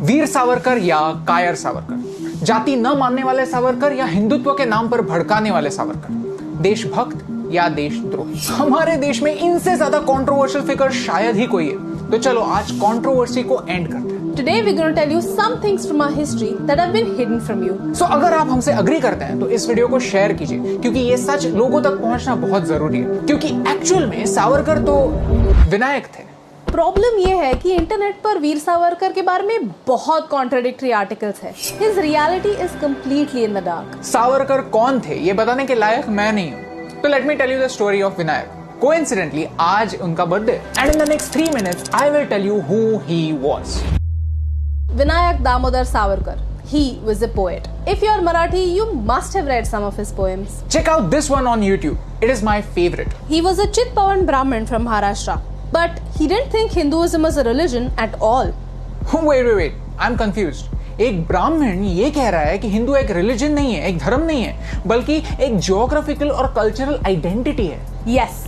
वीर सावरकर या कायर सावरकर, जाति न मानने वाले सावरकर या हिंदुत्व के नाम पर भड़काने वाले सावरकर, देशभक्त या देशद्रोही। हमारे देश में इनसे ज्यादा कंट्रोवर्शियल फिगर शायद ही कोई है। तो चलो आज कंट्रोवर्सी को एंड करते हैं। Today we're going to tell you some things from our history that have been hidden from you. So अगर आप हमसे अग्री करते हैं तो इस वीडियो को शेयर कीजिए, क्योंकि ये सच लोगों तक पहुंचना बहुत जरूरी है। क्योंकि एक्चुअल में सावरकर तो विनायक थे। प्रॉब्लम ये है कि इंटरनेट पर वीर सावरकर के बारे में बहुत कॉन्ट्राडिक्टरी आर्टिकल्स है। His reality is completely in the dark. Savarkar कौन थे ये बताने के लायक मैं नहीं हूँ। तो let me tell you the story of Vinayak. Coincidentally आज उनका birthday, and in the next 3 minutes I will tell you who he was. Vinayak Damodar Savarkar. He was a poet. If you're Marathi, you must have read some of his poems. Check out this one on YouTube. It is my favorite. He was a Chitpavan Brahmin from Maharashtra. But he didn't think Hinduism was a religion at all. Wait. I'm confused. एक ब्राह्मण ये कह रहा है कि हिंदू एक religion नहीं है, एक धर्म नहीं है, बल्कि एक जियोग्राफिकल और कल्चरल आइडेंटिटी है। Yes.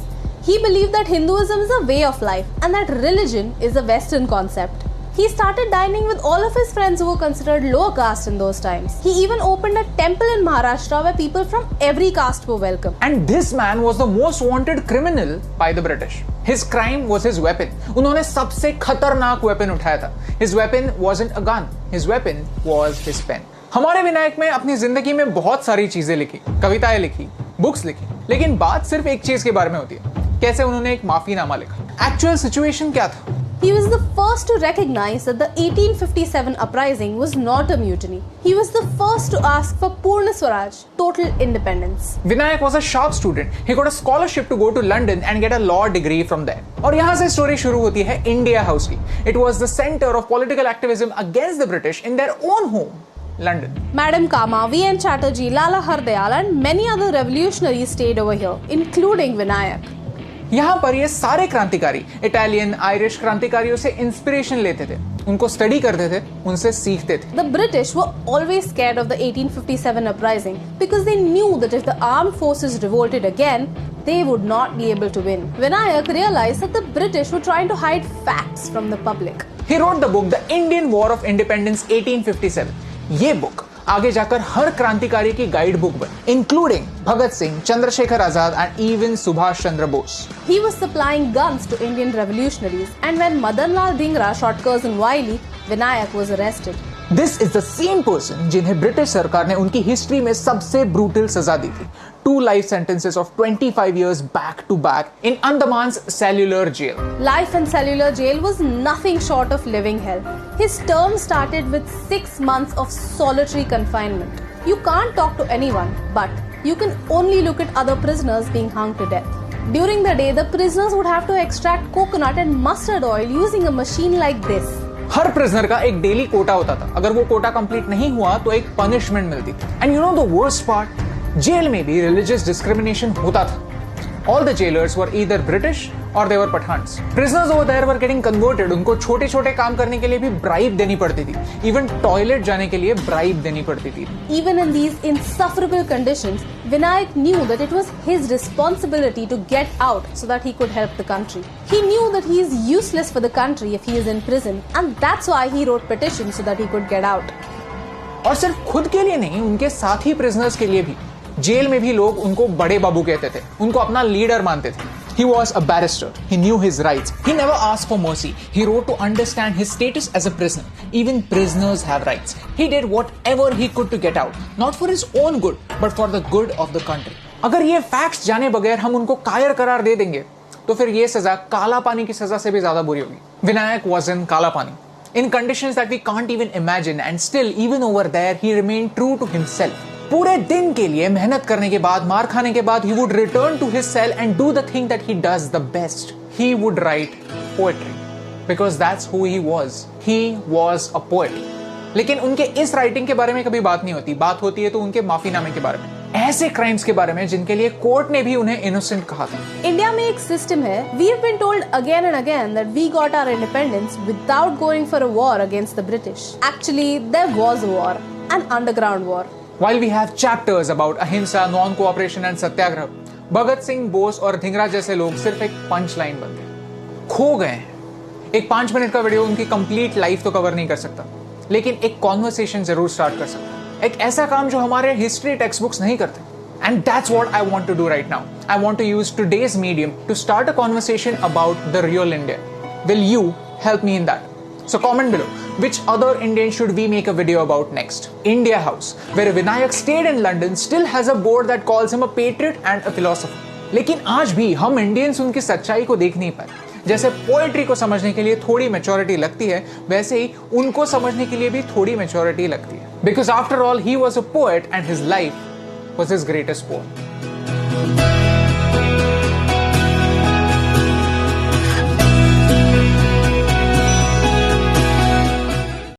He believed that Hinduism is a way of life and that religion is a Western concept. He started dining with all of his friends who were considered lower caste in those times. He even opened a temple in Maharashtra where people from every caste were welcome. And this man was the most wanted criminal by the British. His crime was his weapon. उन्होंने सबसे खतरनाक weapon उठाया था. His weapon wasn't a gun. His weapon was his pen. हमारे विनायक में अपनी जिंदगी में बहुत सारी चीजें लिखी, कविताएं लिखी, बुक्स लिखी, लेकिन बात सिर्फ एक चीज के बारे में होती है, कैसे उन्होंने एक माफीनामा लिखा। एक्चुअल सिचुएशन क्या था? He was the first to recognize that the 1857 uprising was not a mutiny. He was the first to ask for Purna Swaraj, total independence. Vinayak was a sharp student. He got a scholarship to go to London and get a law degree from there. और यहाँ से story शुरू होती है India house की। It was the center of political activism against the British in their own home, London. Madam Kama, V.N. Chatterjee, Lala Hardayal and many other revolutionaries stayed over here, including Vinayak. यहाँ पर ये सारे क्रांतिकारी Italian Irish क्रांतिकारियों से inspiration लेते थे, उनको स्टडी करते थे, उनसे सीखते थे। The British were always scared of the 1857 uprising because they knew that if the armed forces revolted again, they would not be able to win. Vinayak realized that the British were trying to hide facts from the public. He wrote the book The Indian War of Independence 1857. ये book आगे जाकर हर क्रांतिकारी की guide book बनी, including Bhagat Singh, Chandrashekhar Azad and even Subhash Chandra Bose. He was supplying guns to Indian revolutionaries, and when Madan Lal Dhingra shot Curzon Wiley, Vinayak was arrested. This is the same person जिन्हें British सरकार ने उनकी हिस्ट्री में सबसे ब्रूटल सजा दी थी, 2 life sentences of 25 years back to back in Andaman's cellular jail. Life in cellular jail was nothing short of living hell. His term started with 6 months of solitary confinement. You can't talk to anyone, but you can only look at other prisoners being hung to death. During the day, the prisoners would have to extract coconut and mustard oil using a machine like this. Her prisoner का एक daily Kota होता था। अगर वो Kota complete नहीं हुआ तो एक पनिशमेंट मिलती थी। And you know the worst part, jail में भी रिलीजियस डिस्क्रिमिनेशन होता था। All the jailers were either British or they were Pathans. Prisoners over there were getting converted. उनको छोटे-छोटे काम करने के लिए भी bribe देनी पड़ती थी. Even toilet जाने के लिए bribe देनी पड़ती थी. Even in these insufferable conditions, Vinayak knew that it was his responsibility to get out so that he could help the country. He knew that he is useless for the country if he is in prison, and that's why he wrote petitions so that he could get out. और सिर्फ खुद के लिए नहीं, उनके साथी prisoners के लिए भी। जेल में भी लोग उनको बड़े बाबू कहते थे, उनको अपना लीडर मानते थे। He was a barrister. He knew his rights. He never asked for mercy. He wrote to understand his status as a prisoner. Even prisoners have rights. He did whatever he could to get out, not for his own good, but for the good of the country. अगर ये facts जाने बगैर हम उनको कायर करार दे देंगे, तो फिर ये सजा काला पानी की सजा से भी ज्यादा बुरी होगी। विनायक was in काला पानी, in conditions that we can't even imagine, and still, even over there, he remained true to himself. पूरे दिन के लिए मेहनत करने के बाद, मार खाने के बाद, he would return to his cell and do the thing that he does the best. He would write poetry because that's who he was. He was a poet. लेकिन उनके इस राइटिंग के बारे में कभी बात नहीं होती। बात होती है तो उनके माफीनामे के बारे में, ऐसे क्राइम्स के बारे में जिनके लिए कोर्ट ने भी उन्हें इनोसेंट कहा था। इंडिया में एक सिस्टम है, we have been told again and again that we got our independence without going for a war against the British. Actually, there was a war, an underground war. While we have chapters about अहिंसा, non-cooperation and सत्याग्रह, भगत सिंह, बोस और धिंगरा जैसे लोग सिर्फ एक punch line बन गए, खो गए। एक 5 मिनट का वीडियो उनकी कंप्लीट लाइफ तो कवर नहीं कर सकता। लेकिन एक कॉन्वर्सेशन जरूर स्टार्ट कर सकते हैं, एक ऐसा काम जो हमारे हिस्ट्री टेक्स्ट बुक्स नहीं करते. And that's what I want to do right now. I want to use today's medium to start a conversation about the real India. Will you help me in that? So comment below, which other Indian should we make a video about next? India House, where Vinayak stayed in London, still has a board that calls him a patriot and a philosopher. लेकिन आज भी हम Indians उनकी सच्चाई को देख नहीं पाए. जैसे पोएट्री को समझने के लिए थोड़ी मैच्योरिटी लगती है, वैसे ही उनको समझने के लिए भी थोड़ी मैच्योरिटी लगती है. Because after all, he was a poet and his life was his greatest poem.